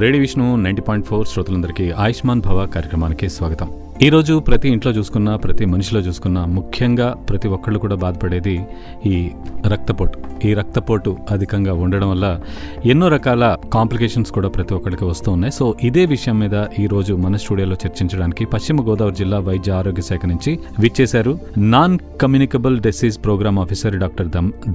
Radio Vishnu 90.4 శ్రోతలందరికీ ఆయుష్మాన్ భవ కార్యక్రమానికి స్వాగతం. ఈరోజు ప్రతి ఇంట్లో చూసుకున్నా, ప్రతి మనిషిలో చూసుకున్నా, ముఖ్యంగా ప్రతి ఒక్కళ్ళు కూడా బాధపడేది ఈ రక్తపోటు. ఈ రక్తపోటు అధికంగా ఉండడం వల్ల ఎన్నో రకాల కాంప్లికేషన్స్ కూడా ప్రతి ఒక్కరికి వస్తూ ఉన్నాయి. సో ఇదే విషయం మీద ఈరోజు మన స్టూడియోలో చర్చించడానికి పశ్చిమ గోదావరి జిల్లా వైద్య ఆరోగ్య శాఖ నుంచి విచ్చేశారు non communicable disease program officer doctor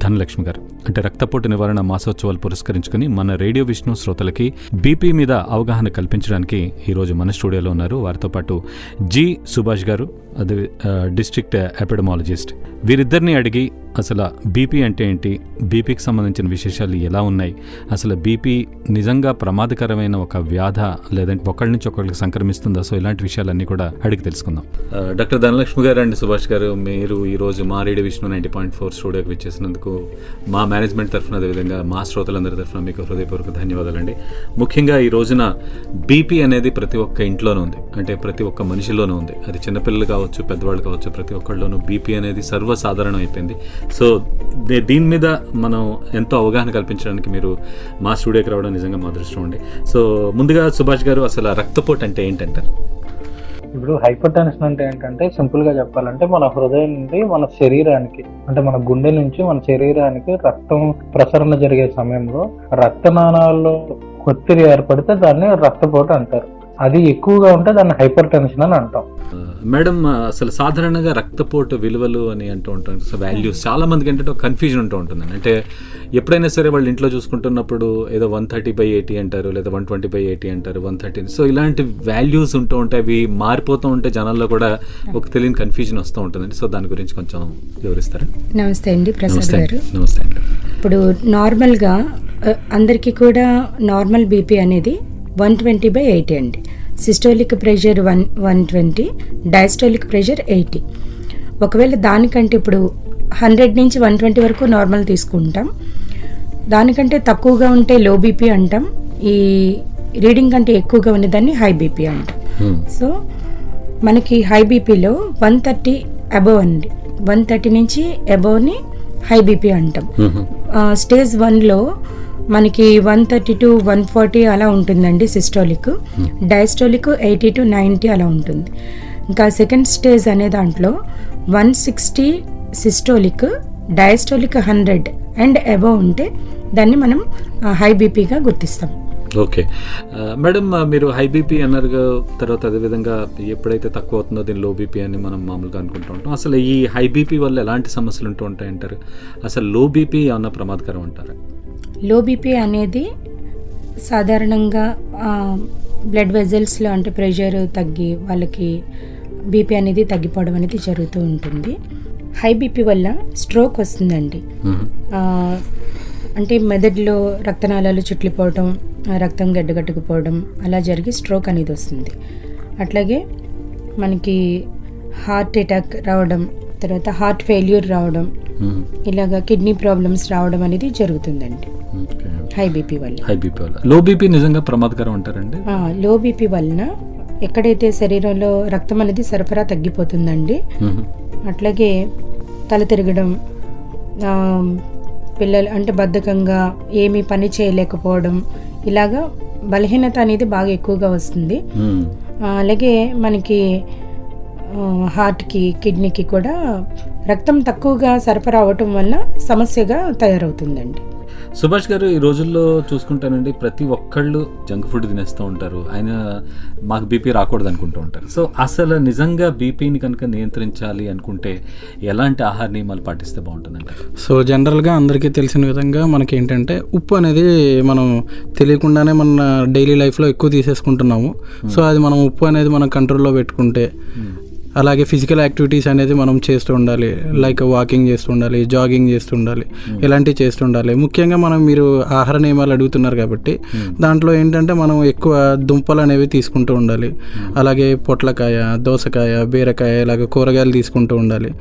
Dhanalakshmi గారు. అంటే రక్తపోటు నివారణ మాసోత్సవాలు పురస్కరించుకుని మన రేడియో విష్ణు శ్రోతలకి బీపీ మీద అవగాహన కల్పించడానికి ఈరోజు మన స్టూడియోలో ఉన్నారు. వారితో పాటు జి సుభాష్ గారు, అదే డిస్ట్రిక్ట్ ఎపిడమాలజిస్ట్. వీరిద్దరిని అడిగి అసలు బీపీ అంటే ఏంటి, బీపీకి సంబంధించిన విశేషాలు ఎలా ఉన్నాయి, అసలు బీపీ నిజంగా ప్రమాదకరమైన ఒక వ్యాధ లేదంటే ఒకళ్ళ నుంచి ఒకళ్ళకి సంక్రమిస్తుందా, సో ఇలాంటి విషయాలన్నీ కూడా అడిగి తెలుసుకుందాం. డాక్టర్ ధనలక్ష్మి గారు అండ్ సుభాష్ గారు, మీరు ఈరోజు మా రేడియో విష్ణు 90.4 స్టూడియోకి విచ్చేసినందుకు మా మేనేజ్మెంట్ తరఫున, అదేవిధంగా మా శ్రోతలందరి తరఫున మీకు హృదయపూర్వక ధన్యవాదాలండి. ముఖ్యంగా ఈ రోజున బీపీ అనేది ప్రతి ఒక్క ఇంట్లోనూ ఉంది, అంటే ప్రతి ఒక్క మనిషిలోనూ ఉంది. అది చిన్నపిల్లలు కావచ్చు, పెద్దవాళ్ళు కావచ్చు, ప్రతి ఒక్కళ్ళలోనూ బీపీ అనేది సర్వసాధారణం అయిపోయింది. సో దీని మీద మనం ఎంతో అవగాహన కల్పించడానికి మీరు మా స్టూడియోకి రావడం నిజంగా మా అదృష్టం అండి. సో ముందుగా సుభాష్ గారు, అసలు రక్తపోటు అంటే ఏంటంటారు? ఇప్పుడు హైపర్ టెన్షన్ అంటే ఏంటంటే, సింపుల్ గా చెప్పాలంటే మన హృదయం నుండి మన శరీరానికి, అంటే మన గుండె నుంచి మన శరీరానికి రక్తం ప్రసరణ జరిగే సమయంలో రక్తనాళాల్లో ఒత్తిడి ఏర్పడితే దాన్ని రక్తపోటు అంటారు. అది ఎక్కువగా ఉంటే దాన్ని హైపర్ టెన్షన్ అని అంటాం. మేడం, అసలు సాధారణంగా రక్తపోటు విలువలు అని అంటూ ఉంటాం, సో వాల్యూస్ చాలా మందికి ఏంటంటే కన్ఫ్యూజన్ ఉంటూ ఉంటుంది. అంటే ఎప్పుడైనా సరే వాళ్ళు ఇంట్లో చూసుకుంటున్నప్పుడు ఏదో 130/80 అంటారు, లేదా 120/80 అంటారు, 130. సో ఇలాంటి వాల్యూస్ ఉంటూ ఉంటాయి, అవి మారిపోతూ ఉంటే జనాల్లో కూడా ఒక తెలియని కన్ఫ్యూజన్ వస్తూ ఉంటుందండి. సో దాని గురించి కొంచెం వివరిస్తారా? నమస్తే అండి ప్రసాద్ గారు. నమస్తే అండి. ఇప్పుడు నార్మల్గా అందరికీ కూడా నార్మల్ బీపీ అనేది 120/80 అండి. Systolic pressure 120, diastolic pressure 80. ఒకవేళ దానికంటే ఇప్పుడు 100 నుంచి 120 వరకు నార్మల్ తీసుకుంటాం. దానికంటే తక్కువగా ఉంటే లో బీపీ అంటాం. ఈ రీడింగ్ కంటే ఎక్కువగా ఉన్నదాన్ని హై బీపీ అంటాం. సో మనకి హై బీపీలో 130 అబవ్ అండి, 130 నుంచి అబవ్ని హై బీపీ అంటాం. స్టేజ్ 1లో మనకి 130 to 140 అలా ఉంటుందండి సిస్టోలిక్. డయాస్టోలిక్ 80 to 90 అలా ఉంటుంది. ఇంకా సెకండ్ స్టేజ్ అనే దాంట్లో 160 సిస్టోలిక్, డయాస్టోలిక్ 100 అండ్ అబవ్ ఉంటే దాన్ని మనం హై బీపీగా గుర్తిస్తాం. ఓకే మేడం, మీరు హై బీపీ అన్నారు తర్వాత, అదేవిధంగా ఎప్పుడైతే తక్కువ అవుతుందో దీన్ని లో బీపీ అని మనం మామూలుగా అనుకుంటూ ఉంటాం. అసలు ఈ హై బీపీ వల్ల ఎలాంటి సమస్యలు ఉంటూ ఉంటాయంటారు? అసలు లో బీపీ ఏమన్నా ప్రమాదకరం అంటారా? లో బీపీ అనేది సాధారణంగా బ్లడ్ వెజల్స్లో అంటే ప్రెషర్ తగ్గి వాళ్ళకి బీపీ అనేది తగ్గిపోవడం అనేది జరుగుతూ ఉంటుంది. హై బీపీ వల్ల స్ట్రోక్ వస్తుందండి. అంటే మెదడులో రక్తనాళాలు చుట్లిపోవడం, రక్తం గడ్డగట్టుకుపోవడం అలా జరిగి స్ట్రోక్ అనేది వస్తుంది. అట్లాగే మనకి హార్ట్ అటాక్ రావడం, తర్వాత హార్ట్ ఫెయిల్యూర్ రావడం, ఇలాగా కిడ్నీ ప్రాబ్లమ్స్ రావడం అనేది జరుగుతుందండి హై బీపీ వల్ల. లో బీపీ నిజంగా ప్రమాదకరం అంటారండి? లో బీపీ వలన ఎక్కడైతే శరీరంలో రక్తం అనేది సరఫరా తగ్గిపోతుందండి. అట్లాగే తల తిరగడం, పిల్లలు అంటే బద్ధకంగా ఏమీ పని చేయలేకపోవడం, ఇలాగా బలహీనత అనేది బాగా ఎక్కువగా వస్తుంది. అలాగే మనకి హార్ట్కి, కిడ్నీకి కూడా రక్తం తక్కువగా సరఫరా అవటం వల్ల సమస్యగా తయారవుతుందండి. సుభాష్ గారు, ఈ రోజుల్లో చూసుకుంటానండి ప్రతి ఒక్కళ్ళు జంక్ ఫుడ్ తినేస్తూ ఉంటారు. ఆయన మాకు బీపీ రాకూడదు అనుకుంటూ ఉంటారు. సో అసలు నిజంగా బీపీని కనుక నియంత్రించాలి అనుకుంటే ఎలాంటి ఆహార నియమాలు పాటిస్తే బాగుంటుందండి? సో జనరల్గా అందరికీ తెలిసిన విధంగా మనకి ఏంటంటే ఉప్పు అనేది మనం తెలియకుండానే మన డైలీ లైఫ్లో ఎక్కువ తీసేసుకుంటున్నాము. సో అది మనం ఉప్పు అనేది మనం కంట్రోల్లో పెట్టుకుంటే, అలాగే ఫిజికల్ యాక్టివిటీస్ అనేది మనం చేస్తూ ఉండాలి. లైక్ వాకింగ్ చేస్తూ ఉండాలి, జాగింగ్ చేస్తూ ఉండాలి, ఇలాంటివి చేస్తూ ఉండాలి. ముఖ్యంగా మీరు ఆహార నియమాలు అడుగుతున్నారు కాబట్టి దాంట్లో ఏంటంటే మనం ఎక్కువ దుంపలు అనేవి తీసుకుంటూ ఉండాలి. అలాగే పొట్లకాయ, దోసకాయ, బీరకాయ ఇలాగ కూరగాయలు తీసుకుంటూ ఉండాలి.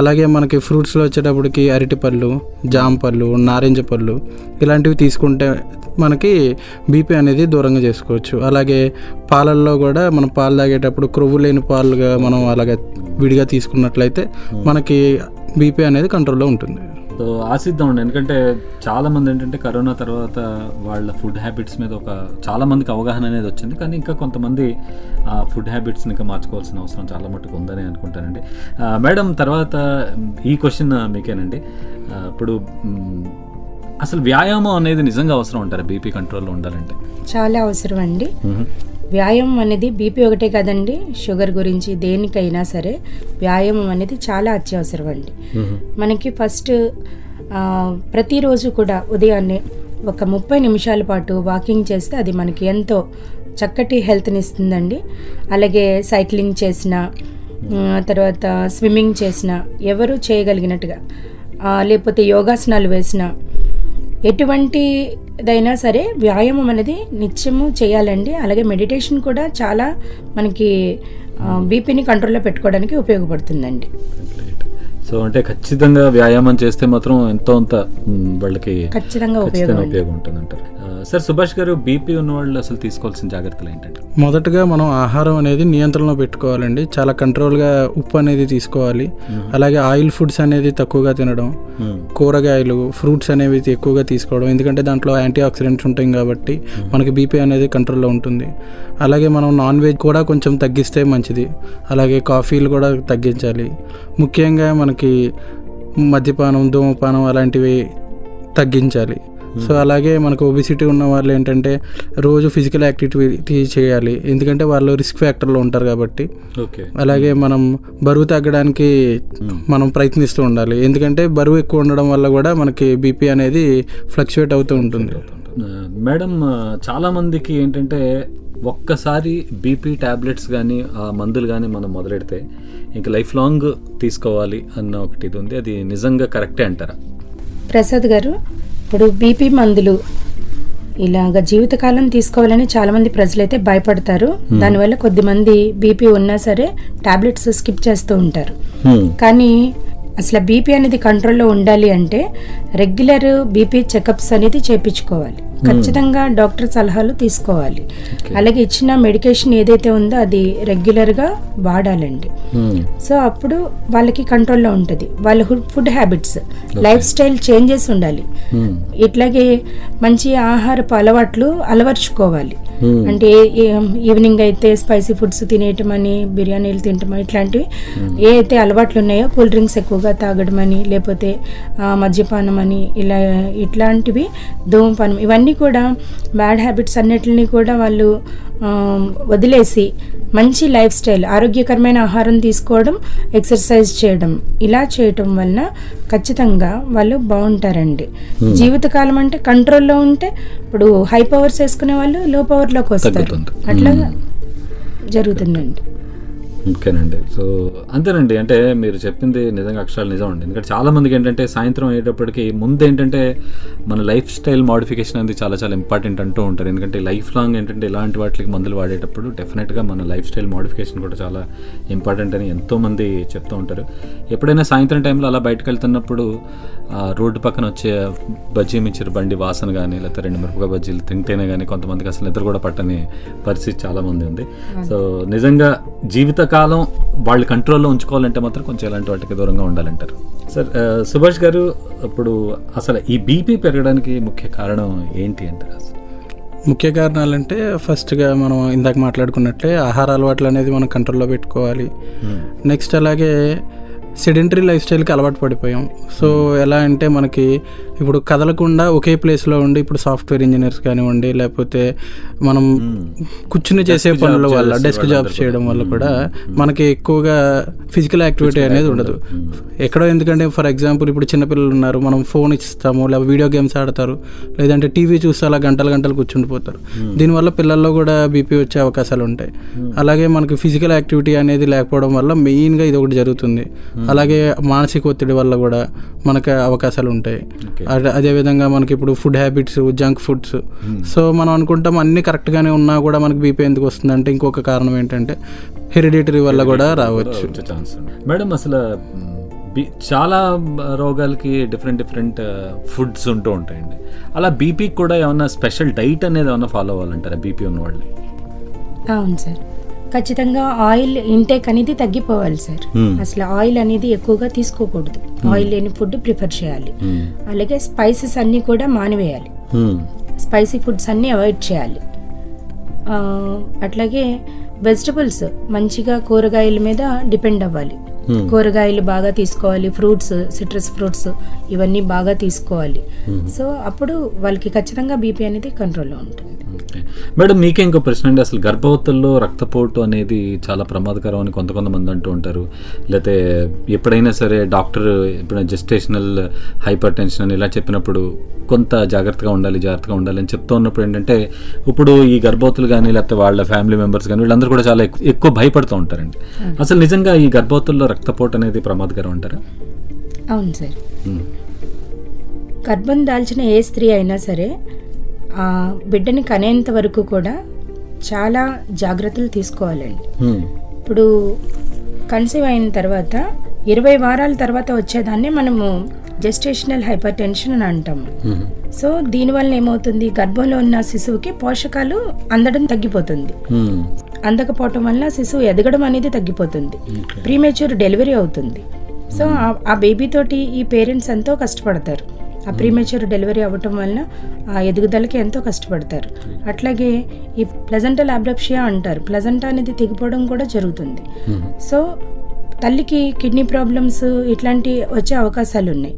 అలాగే మనకి ఫ్రూట్స్లో వచ్చేటప్పటికి అరటిపళ్ళు, జామ పళ్ళు, నారింజ పళ్ళు ఇలాంటివి తీసుకుంటే మనకి బీపీ అనేది దూరంగా చేసుకోవచ్చు. అలాగే పాలల్లో కూడా మనం పాలు తాగేటప్పుడు క్రొవ్వు లేని పాలుగా మనం అలాగే విడిగా తీసుకున్నట్లయితే మనకి బీపీ అనేది కంట్రోల్లో ఉంటుంది. సో ఆశిద్దామండి, ఎందుకంటే చాలామంది ఏంటంటే కరోనా తర్వాత వాళ్ళ ఫుడ్ హ్యాబిట్స్ మీద చాలా మందికి అవగాహన అనేది వచ్చింది, కానీ ఇంకా కొంతమంది ఆ ఫుడ్ హ్యాబిట్స్ని ఇంకా మార్చుకోవాల్సిన అవసరం చాలా మటుకు ఉందని అనుకుంటానండి. మేడం, తర్వాత ఈ క్వశ్చన్ మీకేనండి. ఇప్పుడు అసలు వ్యాయామం అనేది నిజంగా అవసరం అంటారా బీపీ కంట్రోల్లో ఉండాలంటే? చాలా అవసరం అండి. వ్యాయామం అనేది బీపీ ఒకటే కదండి, షుగర్ గురించి దేనికైనా సరే వ్యాయామం అనేది చాలా అత్యవసరం అండి. మనకి ఫస్ట్ ప్రతిరోజు కూడా ఉదయాన్నే ఒక 30 నిమిషాల పాటు వాకింగ్ చేస్తే అది మనకి ఎంతో చక్కటి హెల్త్ని ఇస్తుందండి. అలాగే సైక్లింగ్ చేసిన తర్వాత స్విమ్మింగ్ చేసిన, ఎవరు చేయగలిగినట్టుగా, లేకపోతే యోగాసనాలు వేసిన, ఎటువంటిదైనా సరే వ్యాయామం అనేది నిత్యము చేయాలండి. అలాగే మెడిటేషన్ కూడా చాలా మనకి బీపీని కంట్రోల్లో పెట్టుకోవడానికి ఉపయోగపడుతుందండి. సో అంటే ఖచ్చితంగా వ్యాయామం చేస్తే మాత్రం ఎంతో అంత వాళ్ళకి ఖచ్చితంగా ఉపయోగం ఉంటుంది అంటారు. సార్ సుభాష్ గారు, బీపీ ఉన్న వాళ్ళు అసలు తీసుకోవాల్సిన జాగ్రత్తలు ఏంటంటే? మొదటగా మనం ఆహారం అనేది నియంత్రణలో పెట్టుకోవాలండి. చాలా కంట్రోల్గా ఉప్పు అనేది తీసుకోవాలి. అలాగే ఆయిల్ ఫుడ్స్ అనేది తక్కువగా తినడం, కూరగాయలు, ఫ్రూట్స్ అనేవి ఎక్కువగా తీసుకోవడం, ఎందుకంటే దాంట్లో యాంటీ ఆక్సిడెంట్స్ ఉంటాయి కాబట్టి మనకి బీపీ అనేది కంట్రోల్లో ఉంటుంది. అలాగే మనం నాన్ వెజ్ కూడా కొంచెం తగ్గిస్తే మంచిది. అలాగే కాఫీలు కూడా తగ్గించాలి. ముఖ్యంగా మనకి మద్యపానం, ధూమపానం అలాంటివి తగ్గించాలి. సో అలాగే మనకు ఒబిసిటీ ఉన్న వాళ్ళు ఏంటంటే రోజు ఫిజికల్ యాక్టివిటీ చేయాలి, ఎందుకంటే వాళ్ళు రిస్క్ ఫ్యాక్టర్లో ఉంటారు కాబట్టి. అలాగే మనం బరువు తగ్గడానికి మనం ప్రయత్నిస్తూ ఉండాలి, ఎందుకంటే బరువు ఎక్కువ ఉండడం వల్ల కూడా మనకి బీపీ అనేది ఫ్లక్చువేట్ అవుతూ ఉంటుంది. మేడం, చాలామందికి ఏంటంటే ఒక్కసారి బీపీ ట్యాబ్లెట్స్ కానీ మందులు కానీ మనం మొదలెడితే ఇంకా లైఫ్ లాంగ్ తీసుకోవాలి అన్న ఒకటి ఇది ఉంది, అది నిజంగా కరెక్టే అంటారా? ప్రసాద్ గారు, ఇప్పుడు బీపీ మందులు ఇలాగ జీవితకాలం తీసుకోవాలని చాలామంది ప్రజలైతే భయపడతారు. దానివల్ల కొద్దిమంది బీపీ ఉన్నా సరే టాబ్లెట్స్ స్కిప్ చేస్తూ ఉంటారు. కానీ అసలు బీపీ అనేది కంట్రోల్లో ఉండాలి అంటే రెగ్యులర్ బీపీ చెకప్స్ అనేది చేయించుకోవాలి. ఖచ్చితంగా డాక్టర్ సలహాలు తీసుకోవాలి. అలాగే ఇచ్చిన మెడికేషన్ ఏదైతే ఉందో అది రెగ్యులర్గా వాడాలండి. సో అప్పుడు వాళ్ళకి కంట్రోల్లో ఉంటుంది. వాళ్ళ food habits, life style changes ఉండాలి. ఇట్లాగే మంచి ఆహారపు అలవాట్లు అలవర్చుకోవాలి. అంటే ఈవినింగ్ అయితే స్పైసీ ఫుడ్స్ తినేయటం అని, బిర్యానీలు తినటం, ఇట్లాంటివి ఏ అయితే అలవాట్లు ఉన్నాయో, కూల్ డ్రింక్స్ ఎక్కువగా తాగడం అని, లేకపోతే మద్యపానం అని, ఇట్లాంటివి, ధూమపానం, ఇవన్నీ కూడా బ్యాడ్ హ్యాబిట్స్ అన్నిటిని కూడా వాళ్ళు వదిలేసి మంచి లైఫ్ స్టైల్, ఆరోగ్యకరమైన ఆహారం తీసుకోవడం, ఎక్సర్సైజ్ చేయడం, ఇలా చేయటం వలన ఖచ్చితంగా వాళ్ళు బాగుంటారండి. జీవితకాలం అంటే కంట్రోల్లో ఉంటే, ఇప్పుడు హై పవర్స్ వేసుకునే వాళ్ళు లో పవర్లోకి వస్తారు, అట్లా జరుగుతుందండి. ఓకేనండి. సో అంతేనండి, అంటే మీరు చెప్పింది నిజంగా అక్షరాలు నిజం అండి. ఎందుకంటే చాలా మందికి ఏంటంటే సాయంత్రం అయ్యేటప్పటికి ముందు ఏంటంటే మన లైఫ్ స్టైల్ మోడిఫికేషన్ అనేది చాలా చాలా ఇంపార్టెంట్ అంటూ ఉంటారు. ఎందుకంటే లైఫ్ లాంగ్ ఏంటంటే ఇలాంటి వాటికి మందులు వాడేటప్పుడు డెఫినెట్గా మన లైఫ్ స్టైల్ మోడిఫికేషన్ కూడా చాలా ఇంపార్టెంట్ అని ఎంతోమంది చెప్తూ ఉంటారు. ఎప్పుడైనా సాయంత్రం టైంలో అలా బయటకు వెళ్తున్నప్పుడు రోడ్డు పక్కన వచ్చే బజ్జీ మిర్చి బండి వాసన కానీ, లేకపోతే 2 మిరపకాయ బజ్జీలు తింటేనే కానీ కొంతమందికి అసలు నిద్ర కూడా పట్టని పరిస్థితి చాలామంది ఉంది. సో నిజంగా జీవితకాలం వాళ్ళు కంట్రోల్లో ఉంచుకోవాలంటే మాత్రం కొంచెం ఇలాంటి వాటికి దూరంగా ఉండాలంటారు. సార్ సుభాష్ గారు, ఇప్పుడు అసలు ఈ బీపీ పెరగడానికి ముఖ్య కారణం ఏంటి అంటారు? ముఖ్య కారణాలంటే ఫస్ట్గా మనం ఇందాక మాట్లాడుకున్నట్లే ఆహార అలవాట్లు అనేది మనం కంట్రోల్లో పెట్టుకోవాలి. నెక్స్ట్ అలాగే సెడెంటరీ లైఫ్ స్టైల్కి అలవాటు పడిపోయాం. సో ఎలా అంటే మనకి ఇప్పుడు కదలకుండా ఒకే ప్లేస్లో ఉండి, ఇప్పుడు సాఫ్ట్వేర్ ఇంజనీర్స్ కానివ్వండి, లేకపోతే మనం కూర్చుని చేసే పనుల వల్ల, డెస్క్ జాబ్స్ చేయడం వల్ల కూడా మనకి ఎక్కువగా ఫిజికల్ యాక్టివిటీ అనేది ఉండదు ఎక్కడో. ఎందుకంటే ఫర్ ఎగ్జాంపుల్ ఇప్పుడు చిన్నపిల్లలు ఉన్నారు, మనం ఫోన్ ఇస్తాము, లేదా వీడియో గేమ్స్ ఆడతారు, లేదంటే టీవీ చూస్తే అలా గంటలు కూర్చుండిపోతారు. దీనివల్ల పిల్లల్లో కూడా బీపీ వచ్చే అవకాశాలు ఉంటాయి. అలాగే మనకి ఫిజికల్ యాక్టివిటీ అనేది లేకపోవడం వల్ల మెయిన్గా ఇది ఒకటి జరుగుతుంది. అలాగే మానసిక ఒత్తిడి వల్ల కూడా మనకు అవకాశాలు ఉంటాయి. అదేవిధంగా మనకి ఇప్పుడు food habits, junk foods. So మనం అనుకుంటాం అన్ని కరెక్ట్గానే ఉన్నా కూడా మనకి బీపీ ఎందుకు వస్తుందంటే ఇంకొక కారణం ఏంటంటే హెరిడిటరీ వల్ల కూడా రావచ్చు. మేడం, అసలు చాలా రోగాలకి డిఫరెంట్ ఫుడ్స్ ఉంటూ ఉంటాయండి. అలా బీపీకి కూడా ఏమన్నా స్పెషల్ డైట్ అనేది ఏమన్నా ఫాలో అవ్వాలంటారా బీపీ ఉన్న వాళ్ళు? అవును సార్, ఖచ్చితంగా ఆయిల్ ఇంటేక్ అనేది తగ్గిపోవాలి సార్. అసలు ఆయిల్ అనేది ఎక్కువగా తీసుకోకూడదు. ఆయిల్ లేని ఫుడ్ ప్రిఫర్ చేయాలి. అలాగే స్పైసెస్ అన్నీ కూడా మానివేయాలి. స్పైసీ ఫుడ్స్ అన్నీ అవాయిడ్ చేయాలి. అట్లాగే వెజిటబుల్స్ మంచిగా కూరగాయల మీద డిపెండ్ అవ్వాలి. కూరగాయలు బాగా తీసుకోవాలి. ఫ్రూట్స్, సిట్రస్ ఫ్రూట్స్ ఇవన్నీ బాగా తీసుకోవాలి. సో అప్పుడు వాళ్ళకి ఖచ్చితంగా బీపీ అనేది కంట్రోల్లో ఉంటుంది. మేడం, మీకే ఇంకో ప్రశ్న అండి. అసలు గర్భవతుల్లో రక్తపోటు అనేది చాలా ప్రమాదకరం అని కొంతమంది అంటూ ఉంటారు. లేకపోతే ఎప్పుడైనా సరే డాక్టర్ ఎప్పుడైనా జెస్టేషనల్ హైపర్ టెన్షన్ అని ఇలా చెప్పినప్పుడు కొంత జాగ్రత్తగా ఉండాలి అని చెప్తూ ఉన్నప్పుడు ఏంటంటే, ఇప్పుడు ఈ గర్భవతులు కానీ లేకపోతే వాళ్ళ ఫ్యామిలీ మెంబర్స్ కానీ వీళ్ళందరూ కూడా చాలా ఎక్కువ భయపడుతూ ఉంటారండి. అసలు నిజంగా ఈ గర్భవతుల్లో రక్తపోటు అనేది ప్రమాదకరం అంటారా? అవును సార్. గర్భం దాల్చిన ఏ స్త్రీ అయినా సరే ఆ బిడ్డని కనేంత వరకు కూడా చాలా జాగ్రత్తలు తీసుకోవాలండి. ఇప్పుడు కన్సీవ్ అయిన తర్వాత 20 వారాల తర్వాత వచ్చేదాన్ని మనము జెస్టేషనల్ హైపర్ టెన్షన్ అని అంటాము. సో దీనివల్ల ఏమవుతుంది, గర్భంలో ఉన్న శిశువుకి పోషకాలు అందడం తగ్గిపోతుంది. అందకపోవటం వల్ల శిశువు ఎదగడం అనేది తగ్గిపోతుంది. ప్రీమేచ్యూర్ డెలివరీ అవుతుంది. సో ఆ బేబీ తోటి ఈ పేరెంట్స్ ఎంతో కష్టపడతారు. ఆ ప్రీమేచ్యూర్ డెలివరీ అవ్వటం వల్ల ఆ ఎదుగుదలకి ఎంతో కష్టపడతారు. అట్లాగే ఈ ప్లజెంటల్ అబ్రప్షియా అంటారు. ప్లజెంటా అనేది తెగిపోవడం కూడా జరుగుతుంది. సో తల్లికి కిడ్నీ ప్రాబ్లమ్స్ ఇట్లాంటి వచ్చే అవకాశాలు ఉన్నాయి.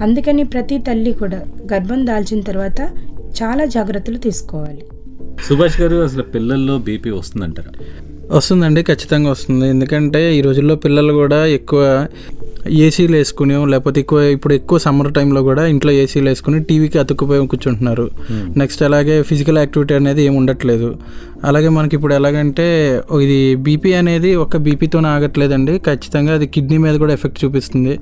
అందుకని ప్రతి తల్లి కూడా గర్భం దాల్చిన తర్వాత చాలా జాగ్రత్తలు తీసుకోవాలి. సుభాష్ గారు, అసలు పిల్లల్లో బీపీ వస్తుందంటారా? వస్తుందండి, ఖచ్చితంగా వస్తుంది. ఎందుకంటే ఈ రోజుల్లో పిల్లలు కూడా ఎక్కువ ఏసీలు వేసుకుని, లేకపోతే ఇప్పుడు ఎక్కువ సమ్మర్ టైంలో కూడా ఇంట్లో ఏసీలు వేసుకుని టీవీకి అతుక్కుపోయి కూర్చుంటున్నారు. నెక్స్ట్ అలాగే ఫిజికల్ యాక్టివిటీ అనేది ఏమి ఉండట్లేదు. అలాగే మనకి ఇప్పుడు ఎలాగంటే ఇది బీపీ అనేది ఒక బీపీతోనే ఆగట్లేదండి, ఖచ్చితంగా అది కిడ్నీ మీద కూడా ఎఫెక్ట్ చూపిస్తుంది.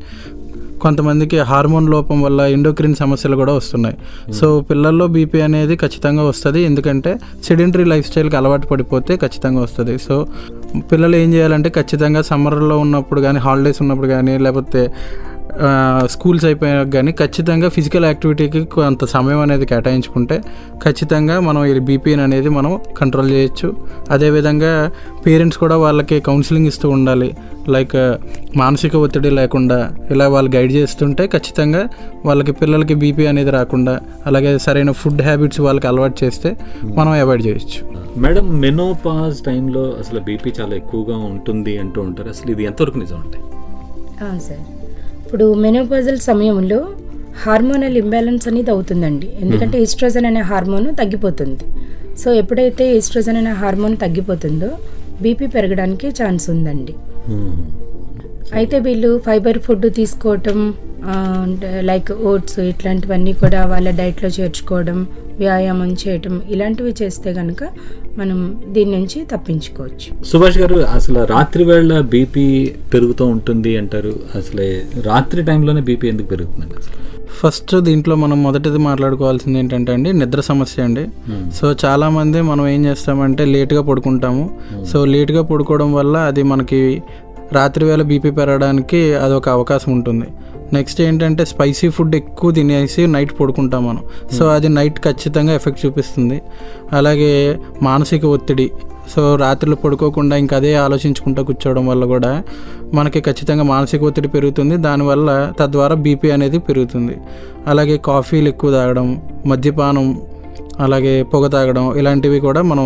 కొంతమందికి హార్మోన్ లోపం వల్ల ఎండోక్రిన్ సమస్యలు కూడా వస్తున్నాయి. సో పిల్లల్లో బీపీ అనేది ఖచ్చితంగా వస్తుంది. ఎందుకంటే సెడెంటరీ లైఫ్ స్టైల్కి అలవాటు పడిపోతే ఖచ్చితంగా వస్తుంది. సో పిల్లలు ఏం చేయాలంటే ఖచ్చితంగా సమ్మర్లో ఉన్నప్పుడు కానీ, హాలిడేస్ ఉన్నప్పుడు కానీ, లేకపోతే స్కూల్స్ అయిపోయాక కానీ ఖచ్చితంగా ఫిజికల్ యాక్టివిటీకి కొంత సమయం అనేది కేటాయించుకుంటే ఖచ్చితంగా మనం ఈ బీపీని అనేది మనం కంట్రోల్ చేయొచ్చు. అదేవిధంగా పేరెంట్స్ కూడా వాళ్ళకి కౌన్సిలింగ్ ఇస్తూ ఉండాలి. లైక్ మానసిక ఒత్తిడి లేకుండా ఇలా వాళ్ళు గైడ్ చేస్తుంటే ఖచ్చితంగా వాళ్ళకి పిల్లలకి బీపీ అనేది రాకుండా, అలాగే సరైన ఫుడ్ హ్యాబిట్స్ వాళ్ళకి అలవాటు చేస్తే మనం అవాయిడ్ చేయొచ్చు. మేడం, మెనోపాజ్ టైంలో అసలు బీపీ చాలా ఎక్కువగా ఉంటుంది అంటూ ఉంటారు. అసలు ఇది ఎంతవరకు నిజం అంటే? సార్, ఇప్పుడు మెనోపాజల్ సమయంలో హార్మోనల్ ఇంబ్యాలెన్స్ అనేది అవుతుందండి. ఎందుకంటే ఈస్ట్రోజన్ అనే హార్మోన్ తగ్గిపోతుంది. సో ఎప్పుడైతే ఈస్ట్రోజన్ అనే హార్మోన్ తగ్గిపోతుందో బీపీ పెరగడానికి ఛాన్స్ ఉందండి. అయితే వీళ్ళు ఫైబర్ ఫుడ్ తీసుకోవటం, లైక్ ఓట్స్ ఇట్లాంటివన్నీ కూడా వాళ్ళ డైట్లో చేర్చుకోవడం, వ్యాయామం చేయటం ఇలాంటివి చేస్తే కనుక మనం దీని నుంచి తప్పించుకోవచ్చు. సుభాష్ గారు, అసలు రాత్రి వేళ బీపీ పెరుగుతూ ఉంటుంది అంటారు. అసలు రాత్రి టైంలోనే బీపీ ఎందుకు పెరుగుతుందండి? ఫస్ట్ దీంట్లో మనం మొదటిది మాట్లాడుకోవాల్సింది ఏంటంటే అండి, నిద్ర సమస్య అండి. సో చాలామంది మనం ఏం చేస్తామంటే లేట్గా పడుకుంటాము. సో లేట్గా పడుకోవడం వల్ల అది మనకి రాత్రి వేళ బీపీ పెరగడానికి అదొక అవకాశం ఉంటుంది. నెక్స్ట్ ఏంటంటే స్పైసీ ఫుడ్ ఎక్కువ తినేసి నైట్ పడుకుంటాం మనం. సో అది నైట్ ఖచ్చితంగా ఎఫెక్ట్ చూపిస్తుంది. అలాగే మానసిక ఒత్తిడి, సో రాత్రులు పడుకోకుండా ఇంకా అదే ఆలోచించుకుంటూ కూర్చోవడం వల్ల కూడా మనకి ఖచ్చితంగా మానసిక ఒత్తిడి పెరుగుతుంది. దానివల్ల తద్వారా బీపీ అనేది పెరుగుతుంది. అలాగే కాఫీలు ఎక్కువ తాగడం, మద్యపానం, అలాగే పొగ తాగడం ఇలాంటివి కూడా మనం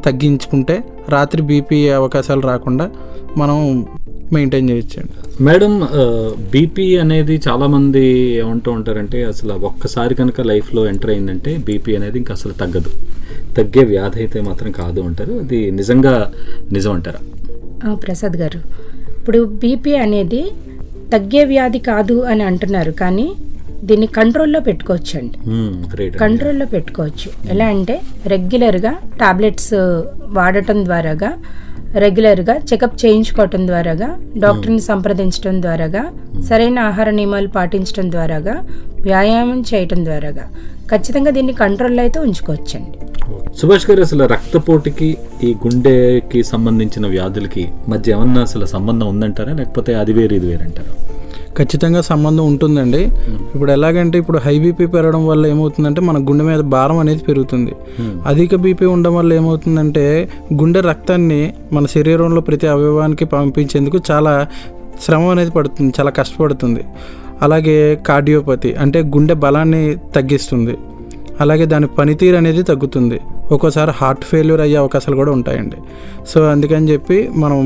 తగ్గించుకుంటే రాత్రి బీపీ అవకాశాలు రాకుండా మనం మెయింటైన్ చేయొచ్చండి. మేడం, బీపీ అనేది చాలామంది ఏమంటూ ఉంటారంటే అసలు ఒక్కసారి కనుక లైఫ్లో ఎంటర్ అయిందంటే బీపీ అనేది ఇంకా అసలు తగ్గే వ్యాధి అయితే మాత్రం కాదు అంటారు. అది నిజంగా నిజం అంటారా? ప్రసాద్ గారు, ఇప్పుడు బీపీ అనేది తగ్గే వ్యాధి కాదు అని అంటున్నారు, కానీ దీన్ని కంట్రోల్లో పెట్టుకోవచ్చు అండి. కంట్రోల్లో పెట్టుకోవచ్చు. ఎలా అంటే రెగ్యులర్గా టాబ్లెట్స్ వాడటం ద్వారాగా, రెగ్యులర్గా చెకప్ చేయించుకోవటం ద్వారాగా, డాక్టర్ని సంప్రదించడం ద్వారాగా, సరైన ఆహార నియమాలు పాటించడం ద్వారాగా, వ్యాయామం చేయటం ద్వారాగా ఖచ్చితంగా దీన్ని కంట్రోల్లో అయితే ఉంచుకోవచ్చండి. సుభాష్ గారు, అసలు రక్తపోటుకి ఈ గుండెకి సంబంధించిన వ్యాధులకి మధ్య ఏమన్నా అసలు సంబంధం ఉందంటారా, లేకపోతే అది వేరు ఇది వేరు అంటారా? ఖచ్చితంగా సంబంధం ఉంటుందండి. ఇప్పుడు ఎలాగంటే ఇప్పుడు హై బీపీ పెరగడం వల్ల ఏమవుతుందంటే మన గుండె మీద భారం అనేది పెరుగుతుంది. అధిక బీపీ ఉండడం వల్ల ఏమవుతుందంటే గుండె రక్తాన్ని మన శరీరంలో ప్రతి అవయవానికి పంపించేందుకు చాలా శ్రమ అనేది పడుతుంది, చాలా కష్టపడుతుంది. అలాగే కార్డియోపతి అంటే గుండె బలాన్ని తగ్గిస్తుంది. అలాగే దాని పనితీరు అనేది తగ్గుతుంది. ఒక్కోసారి హార్ట్ ఫెయిల్యూర్ అయ్యే అవకాశాలు కూడా ఉంటాయండి. సో అందుకని చెప్పి మనం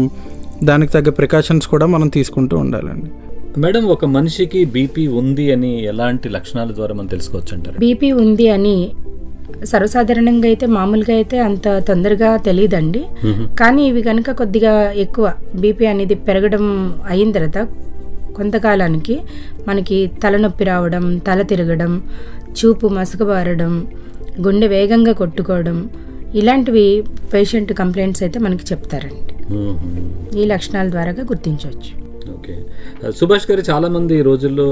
దానికి తగ్గ ప్రికాషన్స్ కూడా మనం తీసుకుంటూ ఉండాలండి. మేడం, ఒక మనిషికి బీపీ ఉంది అని ఎలాంటి లక్షణాల ద్వారా మనం తెలుసుకోవచ్చు అంటారు? బీపీ ఉంది అని సర్వసాధారణంగా అయితే మామూలుగా అయితే అంత తొందరగా తెలియదండి. కానీ ఇవి కనుక కొద్దిగా ఎక్కువ బీపీ అనేది పెరగడం అయిన తర్వాత కొంతకాలానికి మనకి తలనొప్పి రావడం, తల తిరగడం, చూపు మసకబారడం, గుండె వేగంగా కొట్టుకోవడం, ఇలాంటివి పేషెంట్ కంప్లైంట్స్ అయితే మనకి చెప్తారండి. ఈ లక్షణాల ద్వారా గుర్తించవచ్చు. ఓకే, సుభాష్ గారు, చాలామంది ఈ రోజుల్లో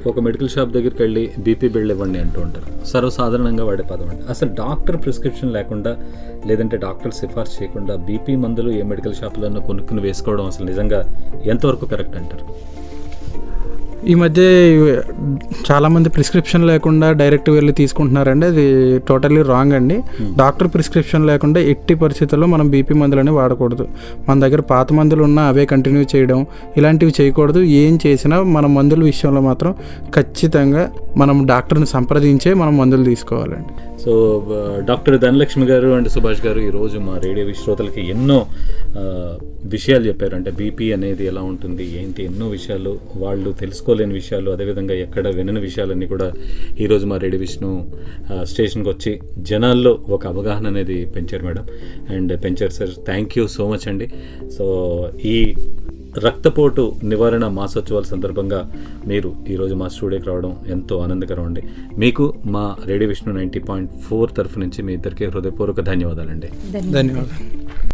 ఒక మెడికల్ షాప్ దగ్గరికి వెళ్ళి బీపీ బిళ్ళ ఇవ్వండి అంటూ ఉంటారు. సర్వసాధారణంగా వాడే పదం అంటే అసలు డాక్టర్ ప్రిస్క్రిప్షన్ లేకుండా లేదంటే డాక్టర్ సిఫార్సు చేయకుండా బీపీ మందులు ఏ మెడికల్ షాప్లోనూ కొనుక్కుని వేసుకోవడం అసలు నిజంగా ఎంతవరకు కరెక్ట్ అంటారు? ఈ మధ్య చాలామంది ప్రిస్క్రిప్షన్ లేకుండా డైరెక్ట్ వెళ్ళి తీసుకుంటున్నారండి. అది టోటల్లీ రాంగ్ అండి. డాక్టర్ ప్రిస్క్రిప్షన్ లేకుండా ఎట్టి పరిస్థితుల్లో మనం బీపీ మందులని వాడకూడదు. మన దగ్గర పాత మందులు ఉన్నా అవే కంటిన్యూ చేయడం ఇలాంటివి చేయకూడదు. ఏం చేసినా మన మందుల విషయంలో మాత్రం ఖచ్చితంగా మనం డాక్టర్ని సంప్రదించే మనం మందులు తీసుకోవాలండి. సో డాక్టర్ ధనలక్ష్మి గారు అండ్ సుభాష్ గారు ఈరోజు మా రేడియో శ్రోతలకి ఎన్నో విషయాలు చెప్పారు. అంటే బీపీ అనేది ఎలా ఉంటుంది, ఏంటి, ఎన్నో విషయాలు, వాళ్ళు తెలుసుకోలేని విషయాలు, అదేవిధంగా ఎక్కడ వినని విషయాలన్నీ కూడా ఈరోజు మా రేడియో విష్ణు స్టేషన్కి వచ్చి జనాల్లో ఒక అవగాహన అనేది పెంచారు మేడం. అండ్ పెంచారు sir, thank you so much అండి. సో ఈ రక్తపోటు నివారణ మాసోత్సవాల సందర్భంగా మీరు ఈరోజు మా స్టూడియోకి రావడం ఎంతో ఆనందకరం అండి. మీకు మా రేడియో విష్ణు 90.4 తరఫు నుంచి మీ ఇద్దరికి హృదయపూర్వక ధన్యవాదాలండి. ధన్యవాదాలు.